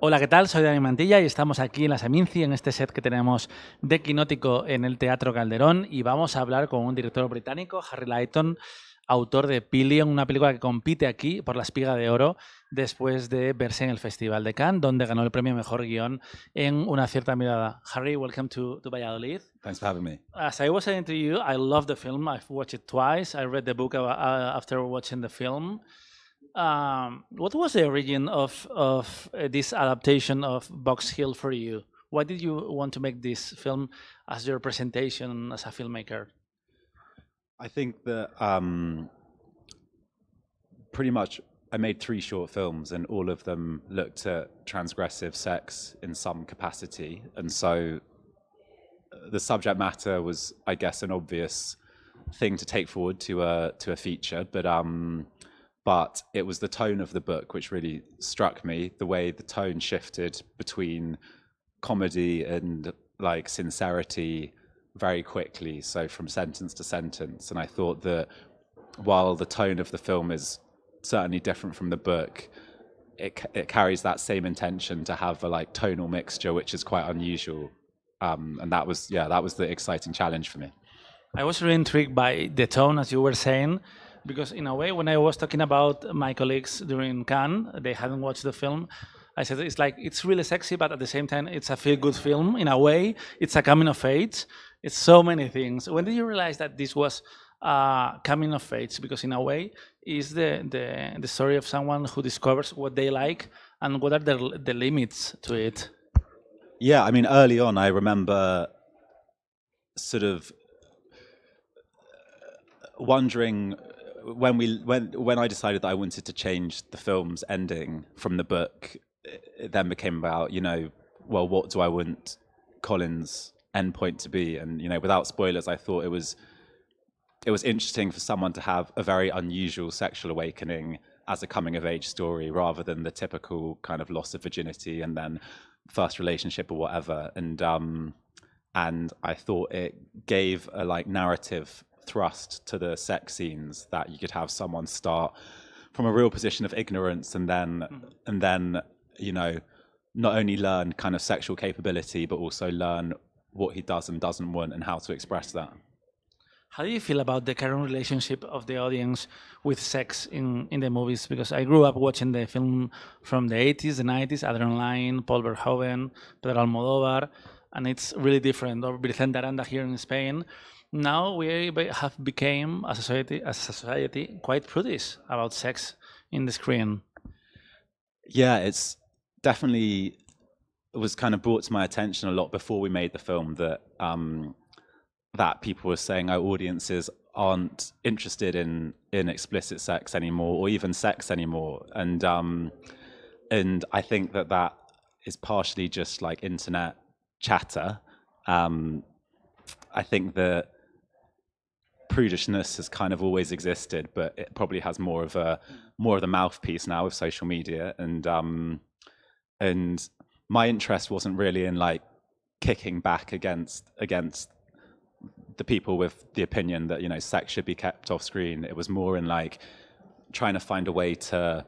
Hola, ¿qué tal? Soy Dani Mantilla y estamos aquí en la Seminci, en este set que tenemos de Kinótico en el Teatro Calderón, y vamos a hablar con un director británico, Harry Lighton, autor de Pillion, una película que compite aquí por la Espiga de Oro después de verse en el Festival de Cannes, donde ganó el premio Mejor Guion en Una cierta mirada. Harry, welcome to Valladolid. Thanks for having me. As I was saying to you, I love the film. I've watched it twice. I read the book after watching the film. What was the origin of this adaptation of Box Hill for you? Why did you want to make this film as your presentation as a filmmaker? I think that pretty much I made 3 short films and all of them looked at transgressive sex in some capacity. And so the subject matter was, I guess, an obvious thing to take forward to a feature. But it was the tone of the book which really struck me, the way the tone shifted between comedy and like sincerity very quickly, so from sentence to sentence. And I thought that while the tone of the film is certainly different from the book, it carries that same intention to have a like tonal mixture, which is quite unusual. And that was the exciting challenge for me. I was really intrigued by the tone, as you were saying, because in a way, when I was talking about my colleagues during Cannes, they hadn't watched the film. I said it's really sexy, but at the same time, it's a feel-good film. In a way, it's a coming of age. It's so many things. When did you realize that this was coming of age? Because in a way, it's the story of someone who discovers what they like and what are the limits to it. Yeah, I mean, early on, I remember sort of wondering when I decided that I wanted to change the film's ending from the book. It then became about, well, what do I want Colin's endpoint to be? And without spoilers, I thought it was interesting for someone to have a very unusual sexual awakening as a coming of age story, rather than the typical kind of loss of virginity and then first relationship or whatever. And I thought it gave a like narrative thrust to the sex scenes, that you could have someone start from a real position of ignorance and then not only learn kind of sexual capability, but also learn what he does and doesn't want and how to express that. How do you feel about the current relationship of the audience with sex in the movies? Because I grew up watching the film from the 80s, the 90s, Adrenaline, Paul Verhoeven, Pedro Almodóvar, and it's really different. Or Vicente Aranda here in Spain. Now we have become, as a society, quite prudish about sex in the screen. Yeah, it's definitely, it was kind of brought to my attention a lot before we made the film that that people were saying our audiences aren't interested in explicit sex anymore, or even sex anymore. And I think that is partially just like internet chatter. I think that prudishness has kind of always existed, but it probably has more of the mouthpiece now with social media. And my interest wasn't really in like kicking back against the people with the opinion that sex should be kept off screen. It was more in like trying to find a way to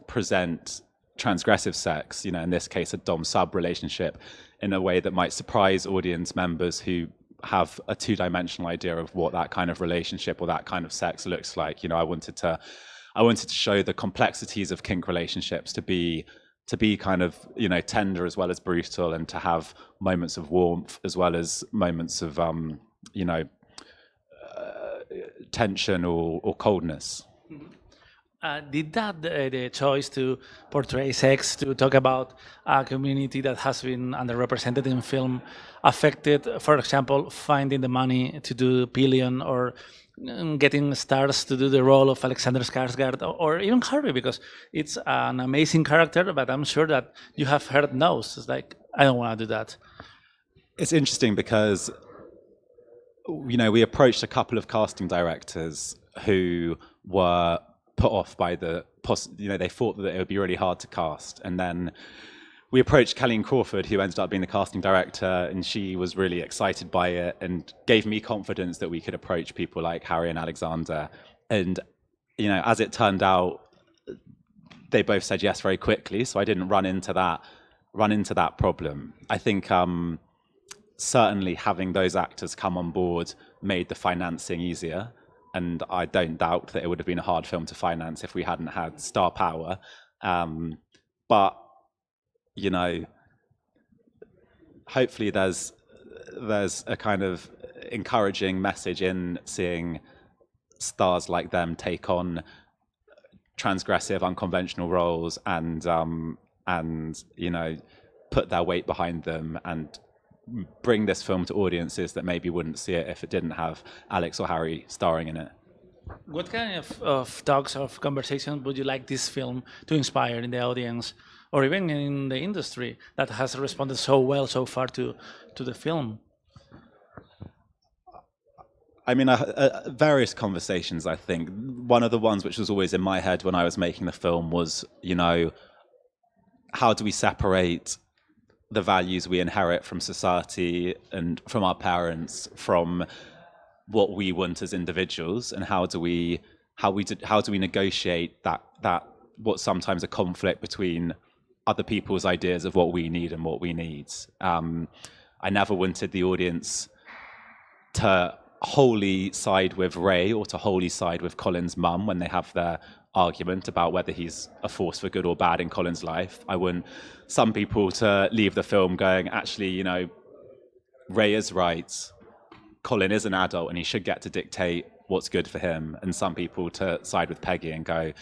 present transgressive sex, in this case a dom-sub relationship, in a way that might surprise audience members who have a 2-dimensional idea of what that kind of relationship or that kind of sex looks like. I wanted to show the complexities of kink relationships to be kind of tender as well as brutal, and to have moments of warmth as well as moments of tension or coldness. Did that the choice to portray sex, to talk about a community that has been underrepresented in film, affected, for example, finding the money to do Pillion, or getting stars to do the role of Alexander Skarsgård, or even Harry, because it's an amazing character, but I'm sure that you have heard no's. It's like, I don't want to do that. It's interesting because we approached a couple of casting directors who were put off by they thought that it would be really hard to cast. And then we approached Colleen Crawford, who ended up being the casting director, and she was really excited by it and gave me confidence that we could approach people like Harry and Alexander. And, as it turned out, they both said yes very quickly, so I didn't run into that run into that problem. I think certainly having those actors come on board made the financing easier, and I don't doubt that it would have been a hard film to finance if we hadn't had star power. But you know, hopefully there's a kind of encouraging message in seeing stars like them take on transgressive, unconventional roles and you know, put their weight behind them and bring this film to audiences that maybe wouldn't see it if it didn't have Alex or Harry starring in it. What kind of talks of conversations would you like this film to inspire in the audience, or even in the industry that has responded so well so far to the film? I mean, various conversations, I think. One of the ones which was always in my head when I was making the film was, you know, how do we separate the values we inherit from society and from our parents from what we want as individuals, and how do we negotiate that what's sometimes a conflict between other people's ideas of what we need and what we need. I never wanted the audience to wholly side with Ray or to wholly side with Colin's mum when they have their argument about whether he's a force for good or bad in Colin's life. I want some people to leave the film going, actually, you know, Ray is right. Colin is an adult and he should get to dictate what's good for him. And some people to side with Peggy and go,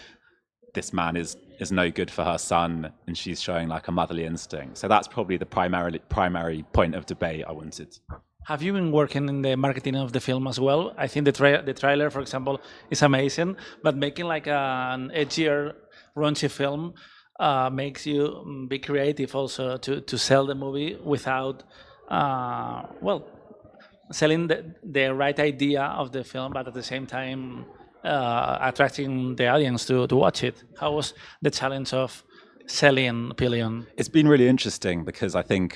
this man is no good for her son and she's showing like a motherly instinct. So that's probably the primary point of debate I wanted. Have you been working in the marketing of the film as well? I think the trailer, for example, is amazing, but making like an edgier, raunchy film makes you be creative also to sell the movie without, selling the right idea of the film, but at the same time attracting the audience to watch it. How was the challenge of selling Pillion? It's been really interesting because I think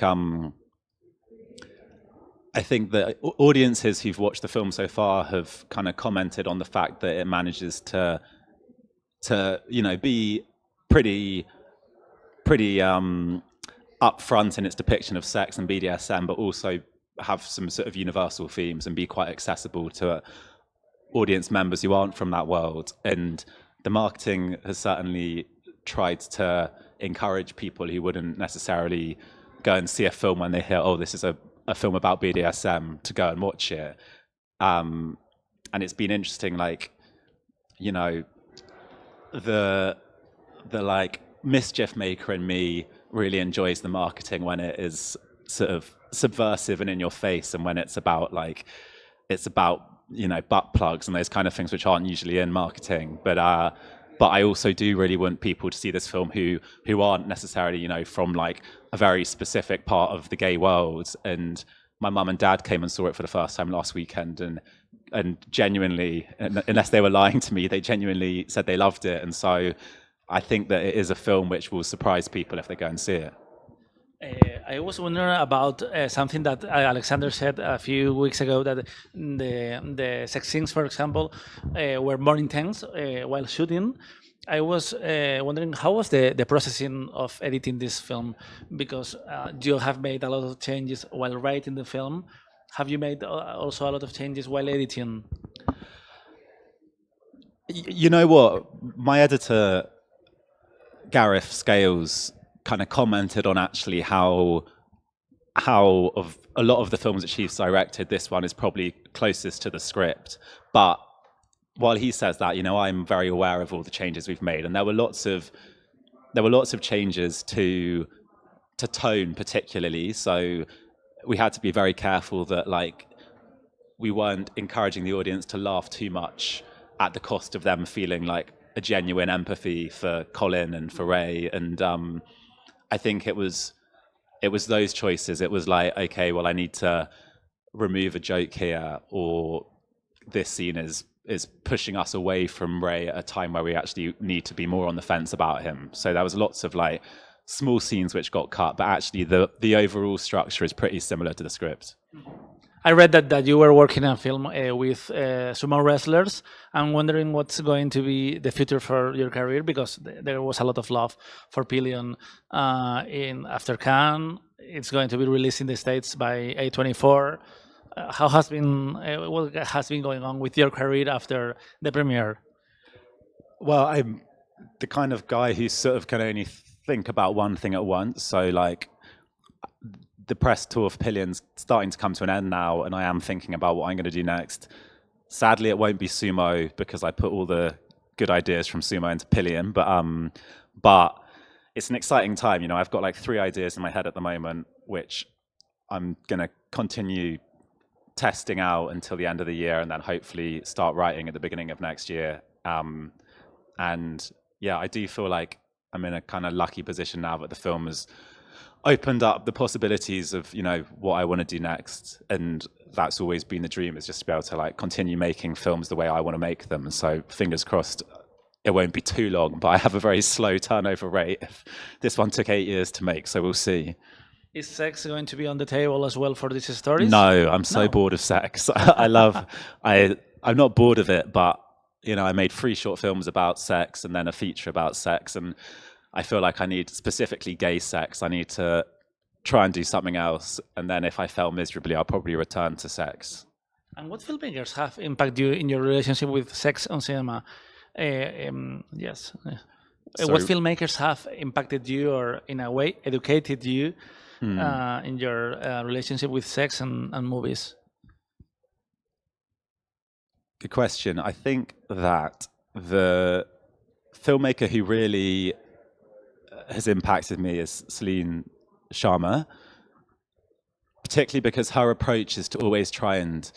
the audiences who've watched the film so far have kind of commented on the fact that it manages to you know, be pretty upfront in its depiction of sex and BDSM, but also have some sort of universal themes and be quite accessible to audience members who aren't from that world. And the marketing has certainly tried to encourage people who wouldn't necessarily go and see a film when they hear, oh, this is a film about BDSM, to go and watch it. And it's been interesting, like, you know, the like mischief maker in me really enjoys the marketing when it is sort of subversive and in your face, and when it's about you know, butt plugs and those kind of things which aren't usually in marketing. But I also do really want people to see this film who aren't necessarily, you know, from like a very specific part of the gay world. And my mum and dad came and saw it for the first time last weekend, and genuinely, unless they were lying to me, they genuinely said they loved it. And so I think that it is a film which will surprise people if they go and see it. I was wondering about something that Alexander said a few weeks ago, that the sex scenes, for example, were more intense while shooting. I was wondering, how was the processing of editing this film? Because you have made a lot of changes while writing the film. Have you made also a lot of changes while editing? You know what? My editor, Gareth Scales, kind of commented on actually how of a lot of the films that she's directed, this one is probably closest to the script. But while he says that, you know, I'm very aware of all the changes we've made, and there were lots of changes to tone particularly. So we had to be very careful that like we weren't encouraging the audience to laugh too much at the cost of them feeling like a genuine empathy for Colin and for Ray. And I think it was those choices. It was like, okay, well, I need to remove a joke here, or this scene is pushing us away from Ray at a time where we actually need to be more on the fence about him. So there was lots of like small scenes which got cut, but actually the overall structure is pretty similar to the script. I read that you were working on a film with sumo wrestlers. I'm wondering what's going to be the future for your career, because there was a lot of love for Pillion in after Cannes. It's going to be released in the States by A24. How has been what has been going on with your career after the premiere? Well, I'm the kind of guy who sort of can only think about one thing at once. So, like, the press tour for Pillion's starting to come to an end now, and I am thinking about what I'm going to do next. Sadly, it won't be sumo because I put all the good ideas from sumo into Pillion, but it's an exciting time. You know, I've got like 3 ideas in my head at the moment, which I'm going to continue testing out until the end of the year, and then hopefully start writing at the beginning of next year. And yeah, I do feel like I'm in a kind of lucky position now that the film has opened up the possibilities of, you know, what I want to do next. And that's always been the dream, is just to be able to like continue making films the way I want to make them. So fingers crossed it won't be too long, but I have a very slow turnover rate. This one took 8 years to make, so we'll see. Is sex going to be on the table as well for these stories? No, I'm so bored of sex. I'm not bored of it, but you know, I made 3 short films about sex and then a feature about sex, and I feel like I need specifically gay sex. I need to try and do something else, and then if I fail miserably, I'll probably return to sex. And what filmmakers have impacted you in your relationship with sex on cinema? Yes. What filmmakers have impacted you, or in a way educated you in your relationship with sex and movies? Good question. I think that the filmmaker who really has impacted me is Celine Sharma, particularly because her approach is to always try and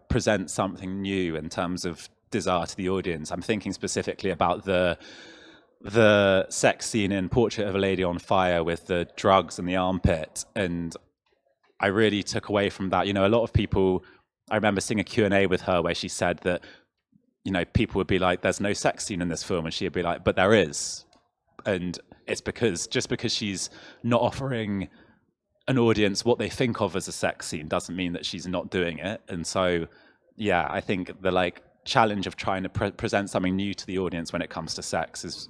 present something new in terms of desire to the audience. I'm thinking specifically about the sex scene in Portrait of a Lady on Fire with the drugs and the armpit, and I really took away from that. You know, a lot of people, I remember seeing a Q&A with her where she said that, you know, people would be like, there's no sex scene in this film, and she'd be like, but there is. And it's just because she's not offering an audience what they think of as a sex scene doesn't mean that she's not doing it. And so, yeah, I think the like challenge of trying to present something new to the audience when it comes to sex has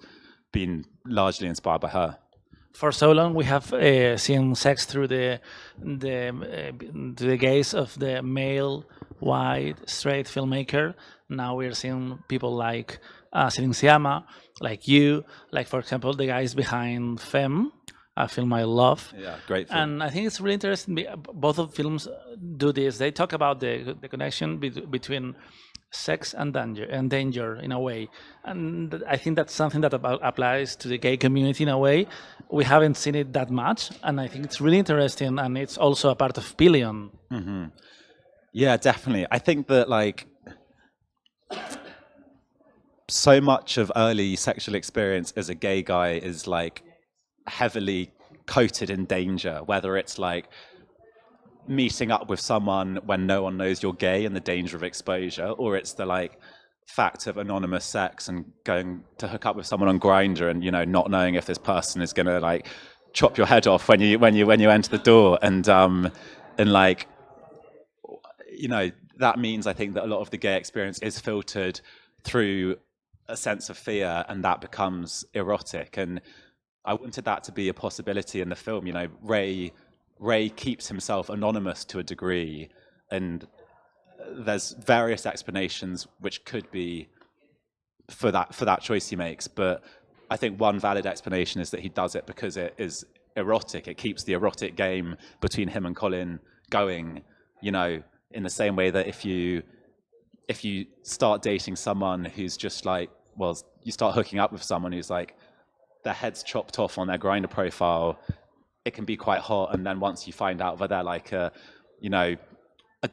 been largely inspired by her. For so long, we have seen sex through the gaze of the male, white, straight filmmaker. Now we're seeing people like Seminci, like you, like, for example, the guys behind Femme, a film I love. Yeah, great film. And I think it's really interesting. Both of films do this. They talk about the connection between sex and danger in a way, and I think that's something that applies to the gay community in a way. We haven't seen it that much, and I think it's really interesting, and it's also a part of Pillion. Mm-hmm. Yeah, definitely. I think that like so much of early sexual experience as a gay guy is like heavily coated in danger, whether it's like meeting up with someone when no one knows you're gay and the danger of exposure, or it's the like fact of anonymous sex and going to hook up with someone on Grindr and, you know, not knowing if this person is going to like chop your head off when you enter the door, and like, you know, that means I think that a lot of the gay experience is filtered through a sense of fear, and that becomes erotic. And I wanted that to be a possibility in the film. You know, Ray keeps himself anonymous to a degree, and there's various explanations which could be for that choice he makes. But I think one valid explanation is that he does it because it is erotic. It keeps the erotic game between him and Colin going, you know, in the same way that if you start dating someone who's just like, well, you start hooking up with someone who's like, their head's chopped off on their Grindr profile, it can be quite hot. And then once you find out that they're like a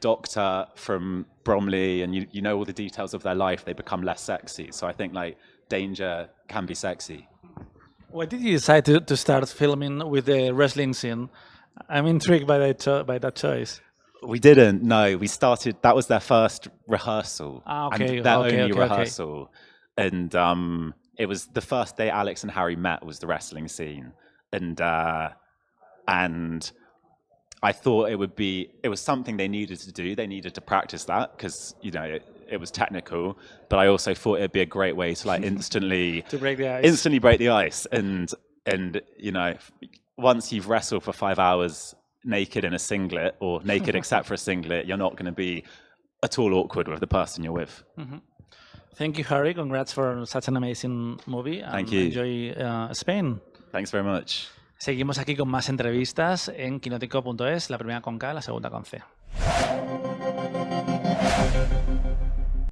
doctor from Bromley, and you know all the details of their life, they become less sexy. So I think like danger can be sexy. Why did you decide to start filming with the wrestling scene? I'm intrigued by that choice. We didn't. No, we started. That was their first rehearsal. Okay. And their only rehearsal. Okay. And it was the first day Alex and Harry met was the wrestling scene, and I thought it was something they needed to do. They needed to practice that because, you know, it was technical, but I also thought it'd be a great way to like instantly To break the ice. instantly break the ice. And you know, once you've wrestled for 5 hours naked in a singlet or naked except for a singlet, you're not going to be at all awkward with the person you're with. Thank you, Harry. Congrats for such an amazing movie. Thank you. Enjoy Spain. Thanks very much. Seguimos aquí con más entrevistas en kinótico.es, la primera con K, la segunda con C.